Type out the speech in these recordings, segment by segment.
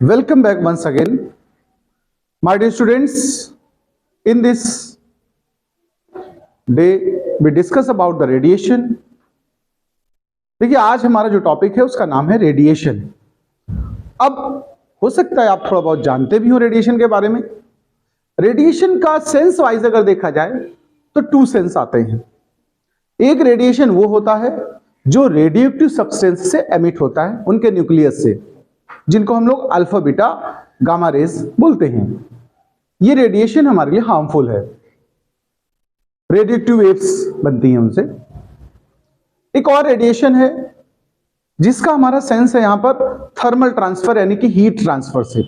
Welcome back once again, my dear students. In this day, we discuss about the radiation. देखिए, आज हमारा जो topic है उसका नाम है रेडिएशन. अब हो सकता है आप थोड़ा बहुत जानते भी हो रेडिएशन के बारे में. रेडिएशन का सेंस वाइज अगर देखा जाए तो टू सेंस आते हैं. एक रेडिएशन वो होता है जो रेडियोएक्टिव सब्सटेंस से एमिट होता है, उनके न्यूक्लियस से, जिनको हम लोग अल्फा बीटा गामा रेज बोलते हैं. ये रेडिएशन हमारे लिए हार्मफुल है, रेडियोएक्टिव वेव्स बनती हैं उनसे. एक और रेडिएशन है जिसका हमारा सेंस है यहां पर थर्मल ट्रांसफर यानी कि हीट ट्रांसफर से.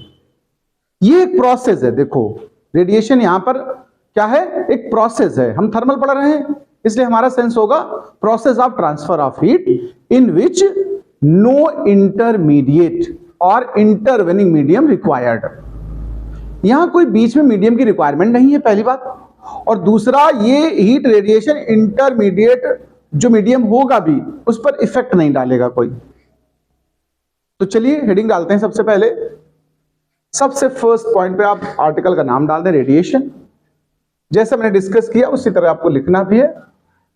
ये एक प्रोसेस है. देखो, रेडिएशन यहां पर क्या है, एक प्रोसेस है. हम थर्मल पढ़ रहे हैं इसलिए हमारा सेंस होगा process of transfer of heat in which no intermediate or intervening medium required. यहां कोई बीच में मीडियम की रिक्वायरमेंट नहीं है, पहली बात. और दूसरा, ये हीट रेडिएशन इंटरमीडिएट जो मीडियम होगा भी उस पर इफेक्ट नहीं डालेगा कोई. तो चलिए हेडिंग डालते हैं. सबसे पहले सबसे फर्स्ट पॉइंट पे आप आर्टिकल का नाम डाल दें, रेडिएशन. जैसे मैंने डिस्कस किया उसी तरह आपको लिखना भी है.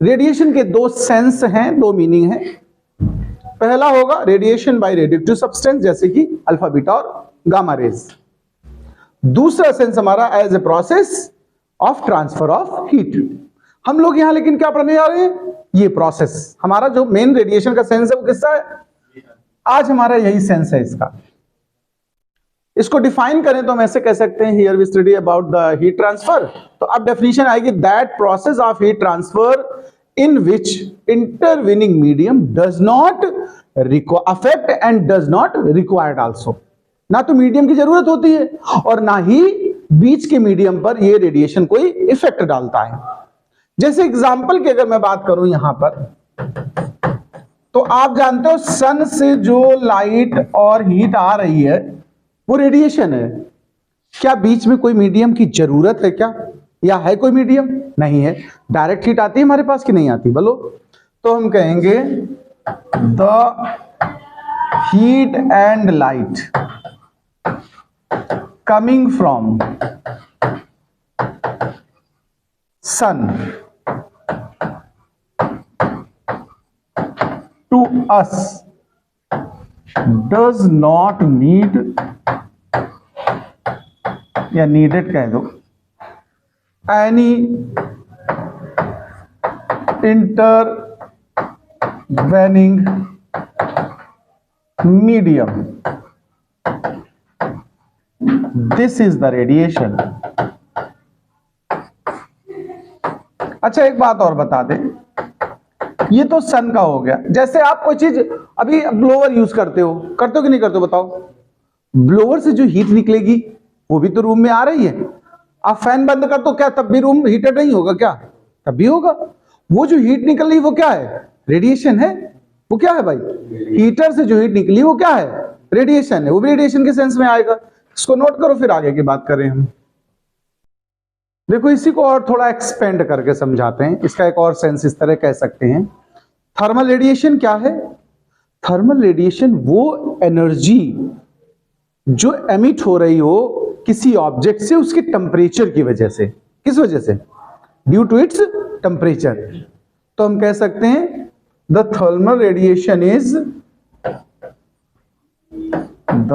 रेडिएशन के दो सेंस हैं, दो मीनिंग हैं. पहला होगा रेडिएशन बाय रेडियोएक्टिव सब्सटेंस, जैसे कि अल्फा बीटा और गामा रेज. दूसरा सेंस हमारा as a process of transfer of heat. हम लोग यहां लेकिन क्या पढ़ने जा रहे हैं, ये प्रोसेस. हमारा जो मेन रेडिएशन का सेंस है वो किसका है, आज हमारा यही सेंस है इसका. इसको डिफाइन करें तो हम ऐसे कह सकते हैं, here we study about the heat transfer. तो अब डेफिनेशन आएगी, that process of heat transfer in which intervening medium does not affect and does not required also. ना तो मीडियम की जरूरत होती है और ना ही बीच के मीडियम पर ये रेडिएशन कोई इफेक्ट डालता है. जैसे एग्जांपल की अगर मैं बात करूं यहां पर, तो आप जानते हो सन से जो लाइट और हीट आ रही है वो रेडिएशन है. क्या बीच में कोई मीडियम की जरूरत है क्या, या है कोई मीडियम? नहीं है. डायरेक्ट हीट आती है हमारे पास कि नहीं आती, बोलो. तो हम कहेंगे the heat and light coming from sun to us does not need, या नीडेड कह दो, any intervening medium. This is the radiation. अच्छा, एक बात और बता दें, ये तो सन का हो गया. जैसे आप कोई चीज अभी ब्लोअर यूज करते हो कि नहीं करते हो, बताओ. ब्लोअर से जो हीट निकलेगी वो भी तो रूम में आ रही है. आप फैन बंद कर तो क्या तब भी रूम हीटेड नहीं होगा क्या? तब भी होगा. वो जो हीट निकल रही वो क्या है, रेडिएशन है. वो क्या है भाई, हीटर से जो हीट निकली वो क्या है, रेडिएशन है. वो भी रेडिएशन के सेंस में आएगा. इसको नोट करो, फिर आगे की बात करें हम. देखो, इसी को और थोड़ा एक्सपेंड करके समझाते हैं. इसका एक और सेंस इस तरह कह सकते हैं, थर्मल रेडिएशन क्या है. थर्मल रेडिएशन वो एनर्जी जो एमिट हो रही हो किसी ऑब्जेक्ट से उसके टेम्परेचर की वजह से. किस वजह से? Due to its temperature. तो हम कह सकते हैं the thermal radiation is the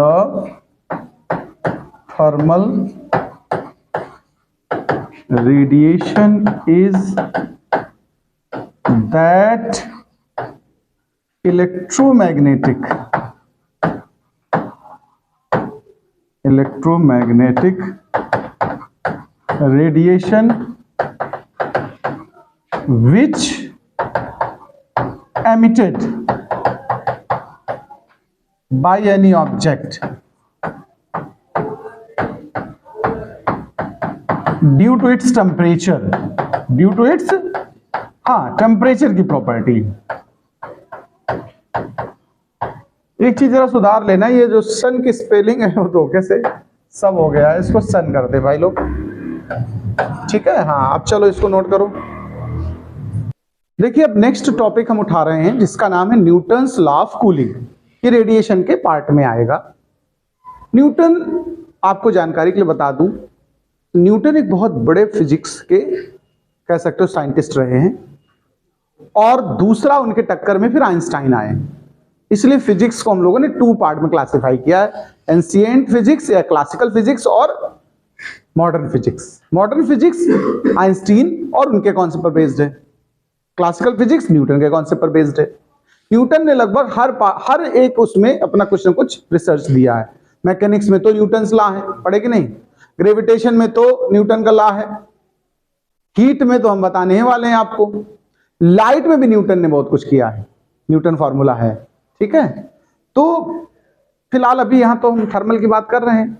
thermal radiation is that electromagnetic radiation which emitted by any object due to its temperature, temperature की प्रॉपर्टी. एक चीज जरा सुधार लेना, ये जो सन की स्पेलिंग है वो धोखे से सब हो गया है. इसको सन करते भाई लोग, ठीक है. हाँ, अब चलो इसको नोट करो. देखिए, अब नेक्स्ट टॉपिक हम उठा रहे हैं जिसका नाम है न्यूटन्स लॉ ऑफ कूलिंग. ये रेडिएशन के पार्ट में आएगा. न्यूटन, आपको जानकारी के लिए बता दूं, न्यूटन एक बहुत बड़े फिजिक्स के कह सकते हो साइंटिस्ट रहे हैं, और दूसरा उनके टक्कर में फिर आइंस्टाइन आए। इसलिए फिजिक्स को हम लोगों ने 2 पार्ट में क्लासिफाई किया है, एंशिएंट फिजिक्स या क्लासिकल फिजिक्स और modern physics. Modern physics Einstein और उनके कॉन्सेप्ट पर बेस्ड है, क्लासिकल फिजिक्स न्यूटन के कॉन्सेप्ट पर बेस्ड है। न्यूटन ने लगभग हर एक उसमें अपना कुछ ना कुछ रिसर्च दिया है। मैकेनिक्स में तो न्यूटन लॉ है, पढ़े कि नहीं? ग्रेविटेशन में तो न्यूटन का लॉ है, हीट में तो हम बताने ही वाले हैं आपको, लाइट में भी न्यूटन ने बहुत कुछ किया है, न्यूटन फॉर्मूला है, ठीक है। तो फिलहाल अभी यहां तो हम थर्मल की बात कर रहे हैं,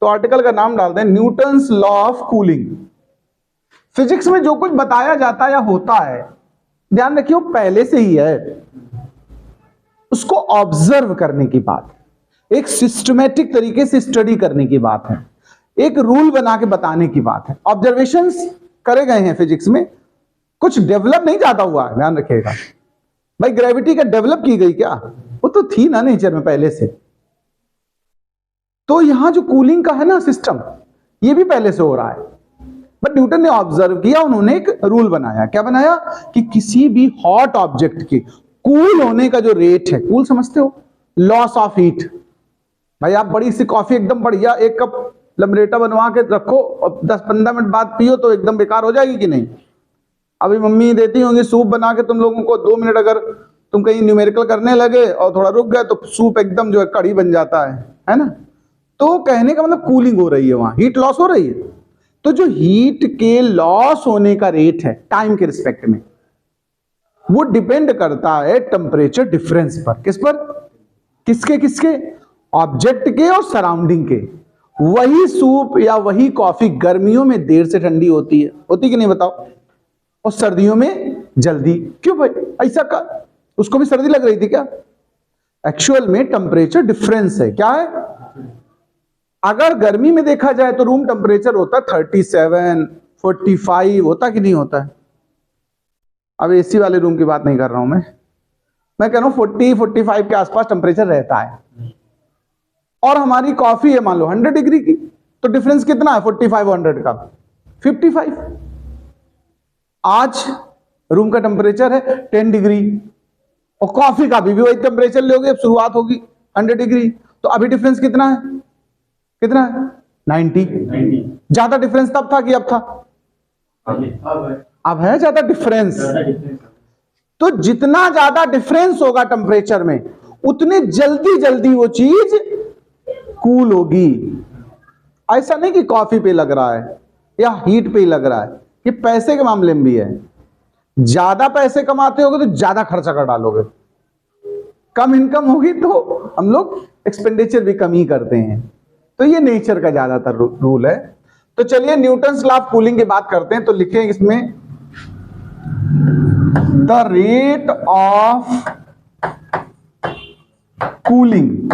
तो आर्टिकल का नाम डाल दें Newton's law of cooling. Physics में जो कुछ बताया जाता है या होता है, ध्यान रखिए वो पहले से ही है, उसको ऑब्जर्व करने की बात, एक सिस्टमेटिक तरीके से स्टडी करने की बात है, एक रूल बना के बताने की बात है। ऑब्जर्वेशंस करे गए हैं फिजिक्स में, कुछ डेवलप नहीं ज्यादा हुआ है, ध्यान रखिएगा। भाई ग्रेविटी का डेवलप की गई क्या? वो तो थी ना नेचर में पहले से। तो यहां जो कूलिंग का है ना सिस्टम, ये भी पहले से हो रहा है, बट न्यूटन ने ऑब्जर्व किया, उन्होंने एक रूल बनाया। क्या बनाया? कि किसी भी हॉट ऑब्जेक्ट के कूल होने का जो रेट है, कूल समझते हो, लॉस ऑफ हीट। भाई आप बड़ी सी कॉफी एकदम बढ़िया 1 कप लमरेटा बनवा के रखो और 10-15 मिनट बाद पियो तो एकदम बेकार हो जाएगी कि नहीं? अभी मम्मी देती होंगी सूप बना के तुम लोगों को, 2 मिनट अगर तुम कहीं न्यूमेरिकल करने लगे और थोड़ा रुक गए तो सूप एकदम जो है कड़ी बन जाता है ना? तो कहने का मतलब कूलिंग हो रही है, वहां हीट लॉस हो रही है। तो जो हीट के लॉस होने का रेट है टाइम के रिस्पेक्ट में, वो डिपेंड करता है टेम्परेचर डिफरेंस पर। किस पर? किसके? ऑब्जेक्ट के और सराउंडिंग के। वही सूप या वही कॉफी गर्मियों में देर से ठंडी होती है, होती कि नहीं बताओ, और सर्दियों में जल्दी। क्यों भाई ऐसा का? उसको भी सर्दी लग रही थी क्या? एक्चुअल में टेम्परेचर डिफरेंस है। क्या है? अगर गर्मी में देखा जाए तो रूम टेम्परेचर होता है 37, 45 होता कि नहीं होता है? अब एसी वाले रूम की बात नहीं कर रहा हूं मैं कह रहा हूं 40-45 के आसपास टेम्परेचर रहता है। और हमारी कॉफी है मान लो 100 डिग्री की, तो डिफरेंस कितना है 45 और 100 का? 55। आज रूम का टेम्परेचर है 10 डिग्री और कॉफी का भी वही टेम्परेचर लोगे, अब शुरुआत होगी 100 डिग्री, तो अभी डिफरेंस कितना है? कितना है? 90। ज्यादा डिफरेंस तब था कि अब था? अब है ज्यादा डिफरेंस। तो जितना ज्यादा डिफरेंस होगा टेम्परेचर में, उतने जल्दी वो चीज कूल होगी। ऐसा नहीं कि कॉफी पे लग रहा है या हीट पे ही लग रहा है, ये पैसे के मामले में भी है। ज्यादा पैसे कमाते होगे तो ज्यादा खर्चा कर डालोगे, कम इनकम होगी तो हम लोग एक्सपेंडिचर भी कम ही करते हैं। तो ये नेचर का ज्यादातर रूल है। तो चलिए न्यूटन्स लॉ ऑफ कूलिंग की बात करते हैं। तो लिखें इसमें द रेट ऑफ कूलिंग,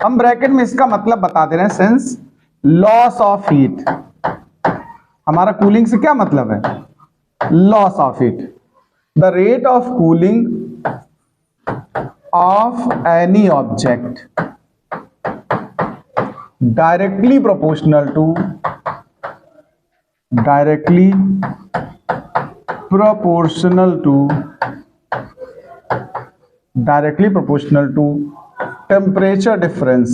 हम ब्रैकेट में इसका मतलब बता दे रहे हैं, सेंस लॉस ऑफ हीट। हमारा कूलिंग से क्या मतलब है? Loss of heat. The rate of cooling of any object directly proportional to temperature difference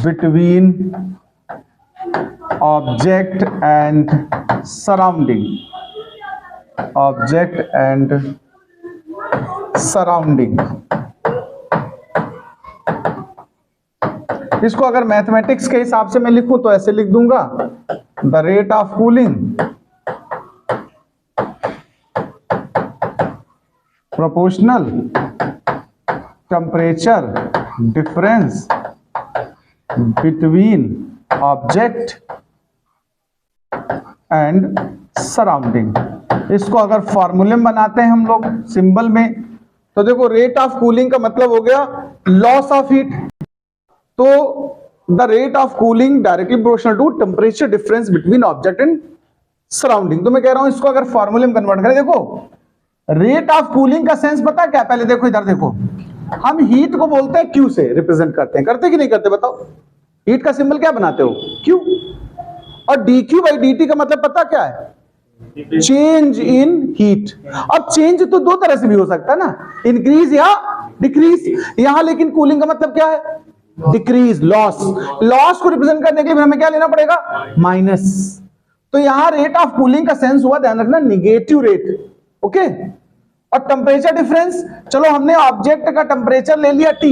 between object and surrounding। इसको अगर मैथमेटिक्स के हिसाब से मैं लिखूं तो ऐसे लिख दूंगा, the rate of cooling proportional temperature difference between object and surrounding. इसको अगर फॉर्मूले में बनाते हैं हम लोग सिंबल में, तो देखो रेट ऑफ कूलिंग का मतलब हो गया लॉस ऑफ हीट। तो the rate of cooling directly proportional to temperature difference between object and surrounding. तो मैं कह रहा हूं इसको अगर फॉर्मूले में कन्वर्ट करें, देखो रेट ऑफ कूलिंग का सेंस पता क्या, पहले देखो इधर देखो, हम हीट को बोलते हैं क्यू से रिप्रेजेंट करते कि नहीं करते, बताओ। हीट का सिंबल क्या बनाते हो, क्यू। और dq बाई dt का मतलब पता क्या है, चेंज इन हीट। अब चेंज तो दो तरह से भी हो सकता है ना, इंक्रीज या डिक्रीज। यहां लेकिन कूलिंग का मतलब क्या है, डिक्रीज, लॉस। लॉस को रिप्रेजेंट करने के लिए हमें क्या लेना पड़ेगा, माइनस। तो यहां रेट ऑफ कूलिंग का सेंस हुआ, ध्यान रखना, निगेटिव रेट। ओके। और टेम्परेचर डिफरेंस, चलो हमने ऑब्जेक्ट का टेम्परेचर ले लिया T,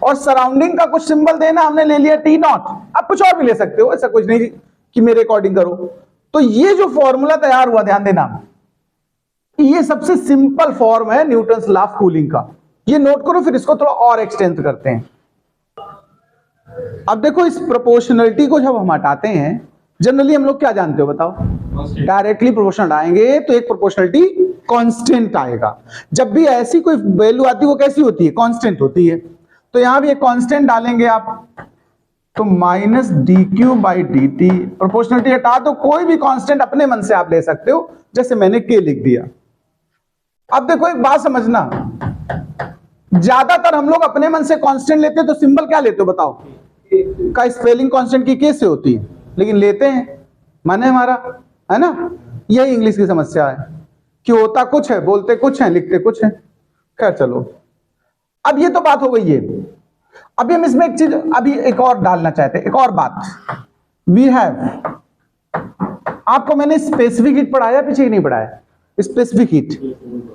और सराउंडिंग का कुछ सिंबल देना हमने ले लिया T नॉट। आप कुछ और भी ले सकते हो, ऐसा कुछ नहीं कि मेरे अकॉर्डिंग करो। तो ये जो फॉर्मूला तैयार हुआ, ध्यान देना, ये सबसे सिंपल फॉर्म है न्यूटन्स लॉ ऑफ कूलिंग का। ये नोट करो, फिर इसको थोड़ा और एक्सटेंड करते हैं। अब देखो इस प्रोपोर्शनलिटी को जब हम हटाते हैं, जनरली हम लोग क्या जानते हो बताओ, डायरेक्टली प्रोपोर्शनल आएंगे तो एक प्रोपोर्शनलिटी कांस्टेंट आएगा। जब भी ऐसी कोई वैल्यू आती है वो कैसी होती है, कांस्टेंट होती है। तो यहां भी एक कांस्टेंट डालेंगे आप, तो minus dq by dt। Proportionality हटा दो, कोई भी कांस्टेंट अपने मन से आप ले सकते हो, जैसे मैंने k लिख दिया। अब देखो एक बात समझना, ज्यादातर हम लोग अपने मन से कांस्टेंट लेते हैं तो सिंबल क्या लेते हो बताओ, का स्पेलिंग कांस्टेंट की k से होती है, लेकिन लेते हैं, माने हमारा, है ना। यही इंग्लिश की समस्या है कि होता कुछ है, बोलते कुछ है, लिखते कुछ है। खैर चलो, अब ये तो बात हो गई है। अभी हम इसमें एक चीज अभी एक और डालना चाहते हैं, एक और बात। वी हैव, आपको मैंने स्पेसिफिक हीट पढ़ाया पीछे ही नहीं पढ़ाया, स्पेसिफिक हीट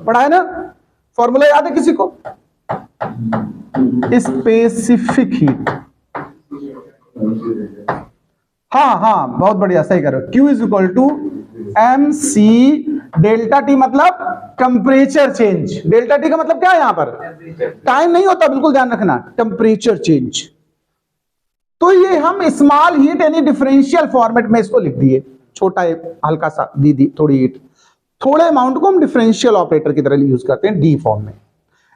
पढ़ाया ना, फॉर्मूला याद है किसी को, स्पेसिफिक हीट। हाँ बहुत बढ़िया, सही करो। Q is equal to m c delta t, मतलब टेम्परेचर चेंज। डेल्टा टी का मतलब क्या है, यहां पर टाइम नहीं होता, बिल्कुल ध्यान रखना, टेम्परेचर चेंज। तो ये हम स्मॉल हीट यानी डिफरेंशियल फॉर्मेट में इसको लिख दिए, छोटा एक हल्का सा दी थोड़ी हीट, थोड़े अमाउंट को हम डिफरेंशियल ऑपरेटर की तरह यूज करते हैं डी फॉर्म में।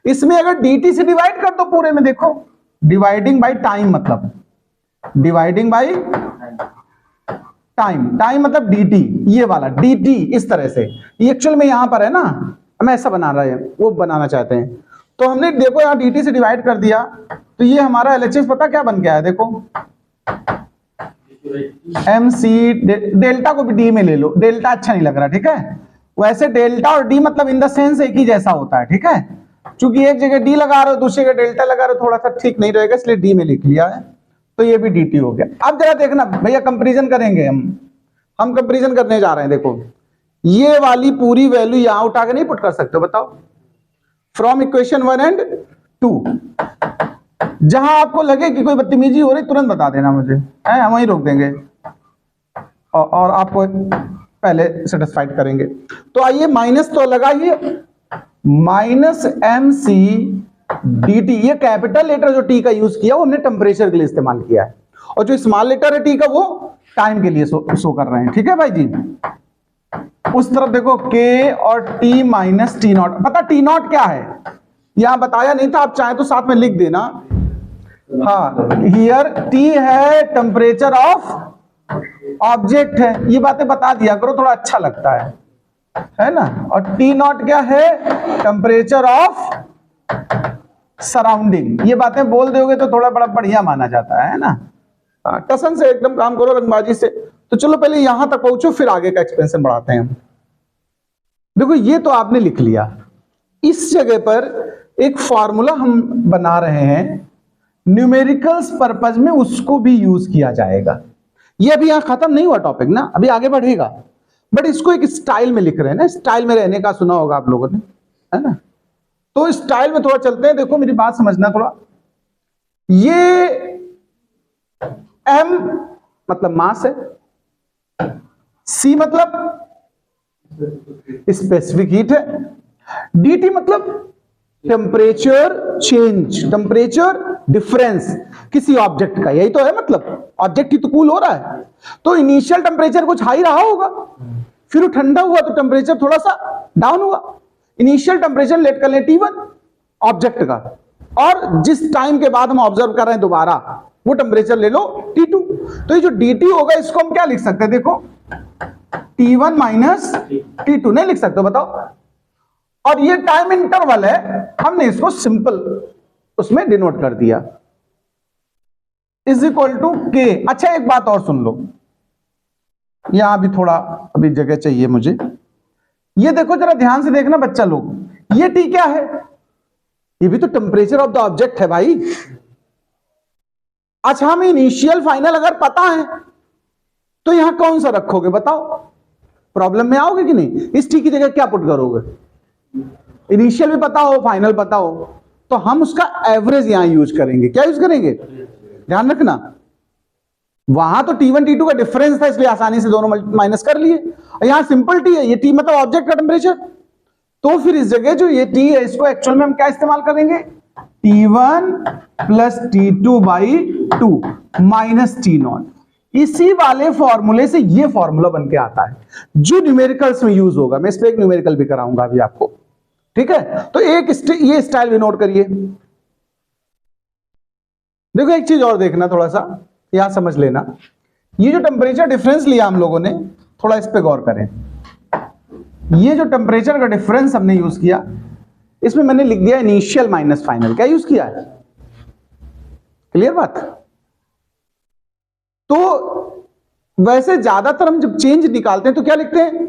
इसमें अगर dt से डिवाइड कर दो पूरे में, देखो डिवाइडिंग बाई टाइम, मतलब डिवाइडिंग बाई टाइम, टाइम मतलब dt, ये वाला dt इस तरह से। ये एक्चुअल में यहां पर है ना, हम ऐसा बना रहे हैं, वो बनाना चाहते हैं। तो हमने देखो यहां dt से डिवाइड कर दिया, तो ये हमारा LHS पता क्या बन गया है, देखो mc, डेल्टा को भी d में ले लो, डेल्टा अच्छा नहीं लग रहा, ठीक है। वैसे डेल्टा और d मतलब इन द सेंस एक ही जैसा होता है, ठीक है। चूंकि एक जगह d लगा रहे हो, दूसरी जगह डेल्टा लगा रहे हो, थोड़ा सा ठीक नहीं रहेगा, इसलिए d में लिख लिया है। तो ये भी dt हो गया। अब जरा देखना भैया, कंपैरिजन करेंगे हम कंपैरिजन करने जा रहे हैं। देखो ये वाली पूरी वैल्यू यहां उठा के नहीं पुट कर सकते, बताओ, फ्रॉम इक्वेशन 1 एंड 2। जहां आपको लगे कि कोई बदतमीजी हो रही, तुरंत बता देना मुझे, है, हम वहीं रोक देंगे और आपको पहले सेटिस्फाइड करेंगे। तो आइए, माइनस तो लगा ही, माइनस mc dt, ये कैपिटल लेटर जो t का यूज किया वो हमने टेम्परेचर के लिए इस्तेमाल किया है, और जो स्मॉल लेटर है t का वो टाइम के लिए शो कर रहे हैं, ठीक है भाई जी। उस तरफ देखो k और t माइनस टी नॉट। पता टी नॉट क्या है, यहां बताया नहीं था, आप चाहे तो साथ में लिख देना। हाँ, हियर t है टेम्परेचर ऑफ ऑब्जेक्ट है, ये बातें बता दिया करो, थोड़ा अच्छा लगता है ना। और टी नॉट क्या है, टेम्परेचर ऑफ सराउंडिंग। ये बातें बोल दोगे तो थोड़ा बड़ा बढ़िया माना जाता है ना। टसन से एकदम काम करो, रंगबाजी से। तो चलो पहले यहां तक पहुंचो, फिर आगे का एक्सपेंशन बढ़ाते हैं। देखो ये तो आपने लिख लिया, इस जगह पर एक फॉर्मूला हम बना रहे हैं, न्यूमेरिकल्स पर्पज में उसको भी यूज किया जाएगा। ये अभी यहां खत्म नहीं हुआ टॉपिक ना, अभी आगे बढ़ेगा, बट इसको एक स्टाइल में लिख रहे हैं ना। स्टाइल में रहने का सुना होगा आप लोगों ने, है ना। तो स्टाइल में थोड़ा चलते हैं। देखो मेरी बात समझना थोड़ा, ये m मतलब मास है, c मतलब स्पेसिफिक हीट है, dt मतलब टेम्परेचर चेंज, टेम्परेचर डिफरेंस किसी ऑब्जेक्ट का, यही तो है मतलब, ऑब्जेक्ट ही तो कूल हो रहा है। तो इनिशियल टेम्परेचर कुछ हाई रहा होगा, फिर वो ठंडा हुआ तो टेम्परेचर थोड़ा सा डाउन हुआ। इनिशियल टेम्परेचर लेट कर ले T1 ऑब्जेक्ट का, और जिस टाइम के बाद हम ऑब्जर्व कर रहे हैं दोबारा वो टेम्परेचर ले लो T2। तो ये जो dt होगा इसको हम क्या लिख सकते हैं, देखो T1 माइनस T2 नहीं लिख सकते बताओ। और ये टाइम इंटरवल है, हमने इसको सिंपल उसमें डिनोट कर दिया, इज इक्वल टू के। अच्छा एक बात और सुन लो, यहां भी थोड़ा अभी जगह चाहिए मुझे। ये देखो जरा ध्यान से देखना बच्चा लोग, ये टी क्या है? ये भी तो टेम्परेचर ऑफ द ऑब्जेक्ट है भाई। अच्छा हमें इनिशियल फाइनल अगर पता है तो यहां कौन सा रखोगे बताओ? प्रॉब्लम में आओगे कि नहीं? इस टी की जगह क्या पुट करोगे? इनिशियल भी पता हो, फाइनल पता हो, तो हम उसका एवरेज यहां यूज करेंगे। क्या यूज करेंगे? ध्यान रखना, वहां तो T1 T2 का डिफरेंस था इसलिए आसानी से दोनों माइनस कर लिए। यहां सिंपल टी है, ये टी मतलब ऑब्जेक्ट का टेम्परेचर। तो फिर इस जगह जो ये टी है इसको एक्चुअल में हम क्या इस्तेमाल करेंगे? T1 plus T2 by 2 minus T0। इसी वाले फॉर्मूले से ये फॉर्मूला बन के आता है जो न्यूमेरिकल्स में यूज होगा। मैं इस पे एक न्यूमेरिकल भी कराऊंगा अभी आपको, ठीक है? तो एक ये स्टाइल भी नोट करिए। देखो एक चीज और देखना, थोड़ा सा यहां समझ लेना, ये जो टेम्परेचर डिफरेंस लिया हम लोगों ने, थोड़ा इस पे गौर करें। ये जो टेम्परेचर का डिफरेंस हमने यूज किया, इसमें मैंने लिख दिया इनिशियल माइनस फाइनल। क्या यूज किया है? क्लियर बात? तो वैसे ज्यादातर हम जब चेंज निकालते हैं तो क्या लिखते हैं?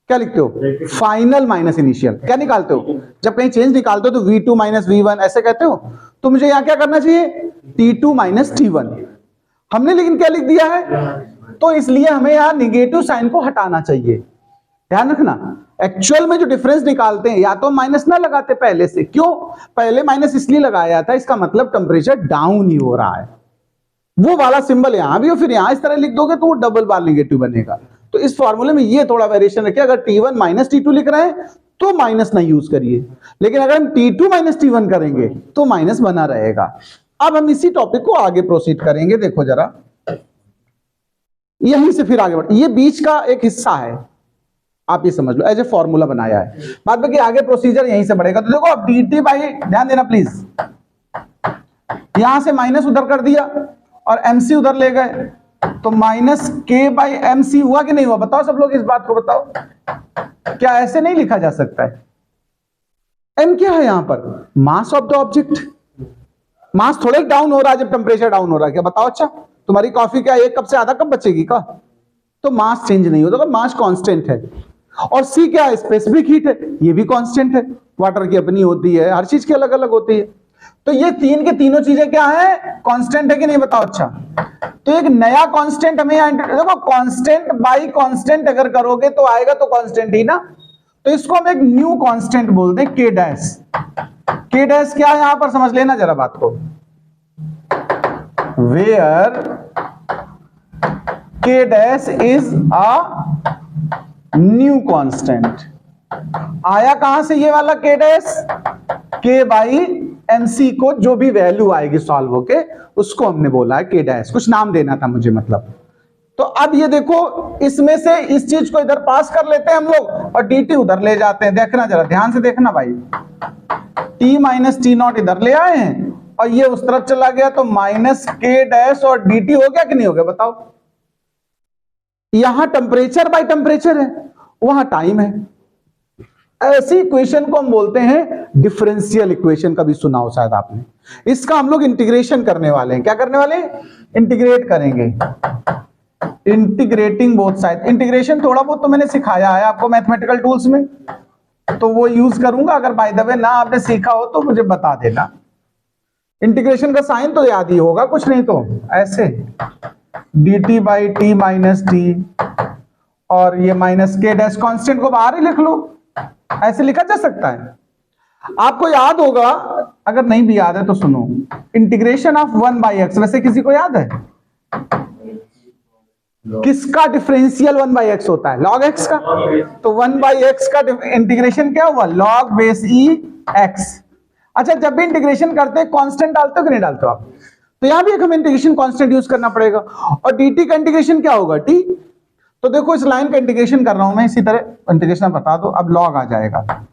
क्या लिखते हो? Final minus initial. क्या निकालते हो जब कहीं चेंज निकालते हो? तो V2 माइनस V1 ऐसे कहते हो। तो मुझे यहां क्या करना चाहिए? T2 minus T1। हमने लेकिन क्या लिख दिया है? तो इसलिए हमें यहां निगेटिव साइन को हटाना चाहिए। ध्यान रखना, एक्चुअल में जो डिफरेंस निकालते हैं या तो माइनस ना लगाते पहले से। क्यों? पहले माइनस इसलिए लगाया था, इसका मतलब टेम्परेचर डाउन ही हो रहा है। वो वाला सिंबल यहां भी हो, फिर यहां इस तरह लिख दोगे तो वो डबल बार नेगेटिव बनेगा। तो इस फॉर्मूले में ये थोड़ा वेरिएशन रखिए। अगर T1 माइनस T2 लिख रहे हैं तो माइनस नहीं यूज करिए, लेकिन अगर हम T2 माइनस T1 करेंगे तो माइनस बना रहेगा। अब हम इसी टॉपिक को आगे प्रोसीड करेंगे। देखो जरा, यहीं से फिर आगे बढ़, ये बीच का एक हिस्सा है, आप ये समझ लो, एज ए फॉर्मूला बनाया है। बाद में कि आगे प्रोसीजर यहीं से बढ़ेगा। तो देखो अब dt बाई, ध्यान देना प्लीज, यहां से माइनस उधर कर दिया और mc उधर ले गए, तो माइनस k बाई mc हुआ कि नहीं हुआ? बताओ सब लोग, इस बात को बताओ। क्या ऐसे नहीं लिखा जा सकता है? m क्या है यहां पर? Mass of the object. Mass थोड़े डाउन हो रहा है जब टेम्परेचर डाउन हो रहा है। क्या बताओ? अच्छा तुम्हारी कॉफी क्या एक कप से आधा कप बचेगी का? तो मास चेंज नहीं होता, तो मास कांस्टेंट है। और C क्या है? स्पेसिफिक हीट है, ये भी कांस्टेंट है। वाटर की अपनी होती है, हर चीज की अलग अलग होती है। तो ये तीन के तीनों चीजें क्या है? कांस्टेंट है कि नहीं बताओ? अच्छा तो एक नया कांस्टेंट हमें यहां, देखो कांस्टेंट बाई कांस्टेंट अगर करोगे तो आएगा तो कांस्टेंट ही ना। तो इसको हम एक न्यू कांस्टेंट बोलते हैं, K डैश। K डैश क्या है यहां पर? समझ लेना जरा बात को। Where K dash is a new constant. आया कहां से ये वाला K dash? K by MC को जो भी वैल्यू आएगी सॉल्व होके, उसको हमने बोला है K डैश। कुछ नाम देना था मुझे मतलब। तो अब ये देखो, इसमें से इस चीज को इधर पास कर लेते हैं हम लोग और dt उधर ले जाते हैं। देखना जरा ध्यान से देखना भाई, t माइनस T0 इधर ले आए हैं और ये उस तरफ चला गया, तो माइनस K डैश और dt हो गया कि नहीं हो गया? बताओ। यहां टेम्परेचर बाय टेम्परेचर है, वहां टाइम है। ऐसी इक्वेशन को हम बोलते हैं डिफरेंशियल इक्वेशन। कभी सुना हो शायद आपने। इसका हम लोग इंटीग्रेशन करने वाले हैं। क्या करने वाले हैं? इंटीग्रेट करेंगे, इंटीग्रेटिंग बोथ साइड। इंटीग्रेशन थोड़ा बहुत तो मैंने सिखाया है आपको मैथमेटिकल टूल्स में, तो वो यूज करूंगा। अगर बाय द वे ना आपने सीखा हो तो मुझे बता देना। इंटीग्रेशन का साइन तो याद ही होगा, कुछ नहीं तो ऐसे dt by T minus T, और ये माइनस K डैश, कांस्टेंट को बाहर ही लिख लो। ऐसे लिखा जा सकता है। आपको याद होगा, अगर नहीं भी याद है तो सुनो, इंटीग्रेशन ऑफ 1 बाई एक्स। वैसे किसी को याद है किसका डिफरेंशियल 1 बाई एक्स होता है? लॉग एक्स का। तो 1 बाई एक्स का इंटीग्रेशन क्या हुआ? लॉग बेस ई एक्स। अच्छा जब भी इंटीग्रेशन करते हैं कांस्टेंट डालते हो कि नहीं डालते हो आप? तो यहां भी एक हमें इंटीग्रेशन कांस्टेंट यूज करना पड़ेगा। और dt का इंटीग्रेशन क्या होगा? t। तो देखो इस लाइन का इंटीग्रेशन कर रहा हूं मैं, इसी तरह इंटीग्रेशन बता दो। अब लॉग आ जाएगा,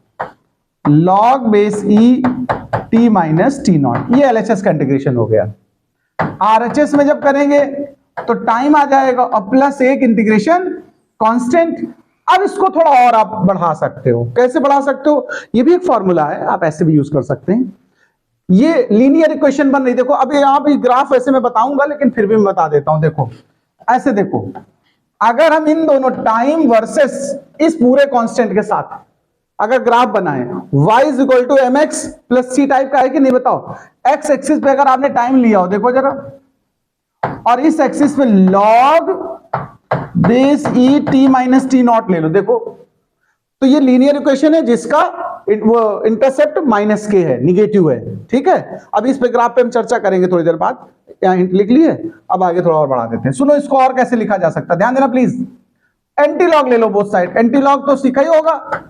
log base E T minus T0। ये LHS का इंटीग्रेशन हो गया। RHS में जब करेंगे तो टाइम आ जाएगा और प्लस एक इंटीग्रेशन कांस्टेंट। अब इसको थोड़ा और आप बढ़ा सकते हो, कैसे बढ़ा सकते हो, ये भी एक फॉर्मूला है, आप ऐसे भी यूज कर सकते हैं। ये लीनियर इक्वेशन बन रही, देखो अब यहां पे ग्राफ ऐसे मैं बताऊंगा लेकिन फिर भी मैं बता देता हूं। देखो ऐसे, देखो अगर हम इन दोनों टाइम वर्सेस इस पूरे कांस्टेंट के साथ अगर ग्राफ बनाए, y is equal to m x plus c type का है कि नहीं बताओ। एक्स एक्सिस पे अगर आपने टाइम लिया हो, देखो जरा, और इस एक्सिस पे log base E T minus T not ले लो, देखो तो ये लीनियर इक्वेशन है जिसका वो इंटरसेप्ट माइनस के है, निगेटिव है, ठीक है। अब इस पे ग्राफ पे हम चर्चा करेंगे थोड़ी देर बाद, यहां हिंट लिख लिए, अब आगे थोड़ा और बढ़ा देते हैं। सुनो इसको और कैसे लिखा जा सकता है, ध्यान देना प्लीज। एंटी लॉग ले लो बोथ साइड, एंटी लॉग तो सीखा ही होगा।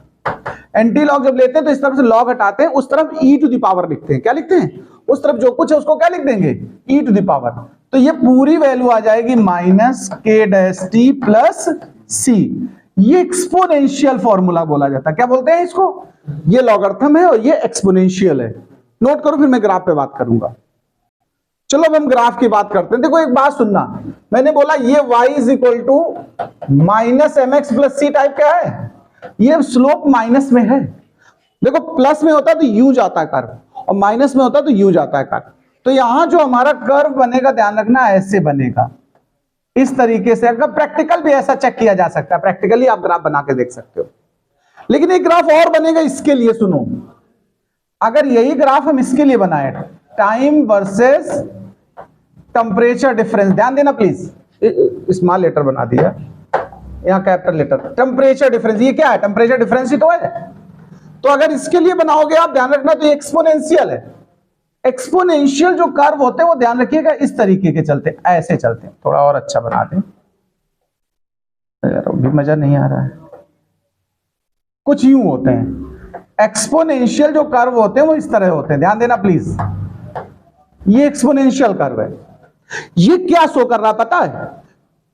एंटी लॉग जब लेते हैं तो इस तरफ से लॉग हटाते हैं, उस तरफ ई टू द पावर लिखते हैं, क्या लिखते हैं, उस तरफ जो कुछ है उसको क्या लिख देंगे, ई टू द पावर। तो ये पूरी वैल्यू आ जाएगी माइनस के डैश टी प्लस सी। ये एक्सपोनेंशियल फॉर्मूला बोला जाता है, क्या बोलते हैं इसको, ये लॉगरिथम है और ये एक्सपोनेंशियल है। नोट करो, फिर मैं ग्राफ पे बात करूंगा। चलो अब हम ग्राफ की बात करते हैं। देखो एक बात सुनना, मैंने बोला ये y is equal to minus m x plus c type का है, ये स्लोप माइनस में है। देखो प्लस में होता तो यू जाता है कर्व, और माइनस में होता तो यू जाता है कर्व। तो यहां जो हमारा कर्व बनेगा, ध्यान रखना ऐसे बनेगा, इस तरीके से। अगर प्रैक्टिकल भी ऐसा चेक किया जा सकता है, प्रैक्टिकली आप ग्राफ बना के देख सकते हो। लेकिन एक ग्राफ और बनेगा इसके लिए, सुनो, अगर यही ग्राफ हम इसके लिए बनाए, टाइम वर्सेस टेम्परेचर डिफरेंस, ध्यान देना प्लीज, स्मॉल लेटर बना दिया, यहां कैपिटल लेटर, टेम्परेचर डिफरेंस, ये क्या है, टेम्परेचर डिफरेंस ही तो है। तो अगर इसके लिए बनाओगे आप, ध्यान रखना, तो ये एक्सपोनेंशियल है। एक्सपोनेंशियल जो कर्व होते हैं वो ध्यान रखिएगा इस तरीके के चलते, ऐसे चलते हैं। थोड़ा और अच्छा बना दें यार, अभी मजा नहीं आ रहा है। कुछ यूं होते हैं, एक्सपोनेंशियल जो कर्व होते हैं वो इस तरह होते हैं, ध्यान देना प्लीज। ये एक्सपोनेंशियल कर्व है। ये क्या शो कर रहा पता है,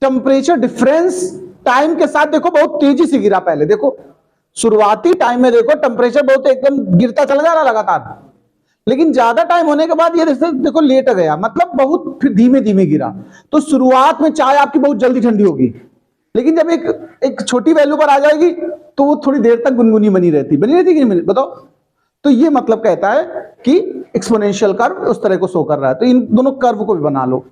टेम्परेचर डिफरेंस टाइम के साथ देखो बहुत तेजी से गिरा। पहले देखो शुरुआती टाइम में देखो टेम्परेचर बहुत एकदम गिरता चला जा रहा लगातार, लेकिन ज्यादा टाइम होने के बाद ये देखो लेट गया, मतलब बहुत फिर धीमे धीमे गिरा। तो शुरुआत में चाय आपकी बहुत जल्दी ठंडी होगी, लेकिन जब एक छोटी वैल्यू पर आ जाएगी तो वो थोड़ी देर तक गुनगुनी बनी रहती कि नहीं, बताओ। तो ये मतलब कहता है कि एक्सपोनेंशियल कर्व उस तरह को शो कर रहा है। तो इन दोनों कर्व को भी बना लो।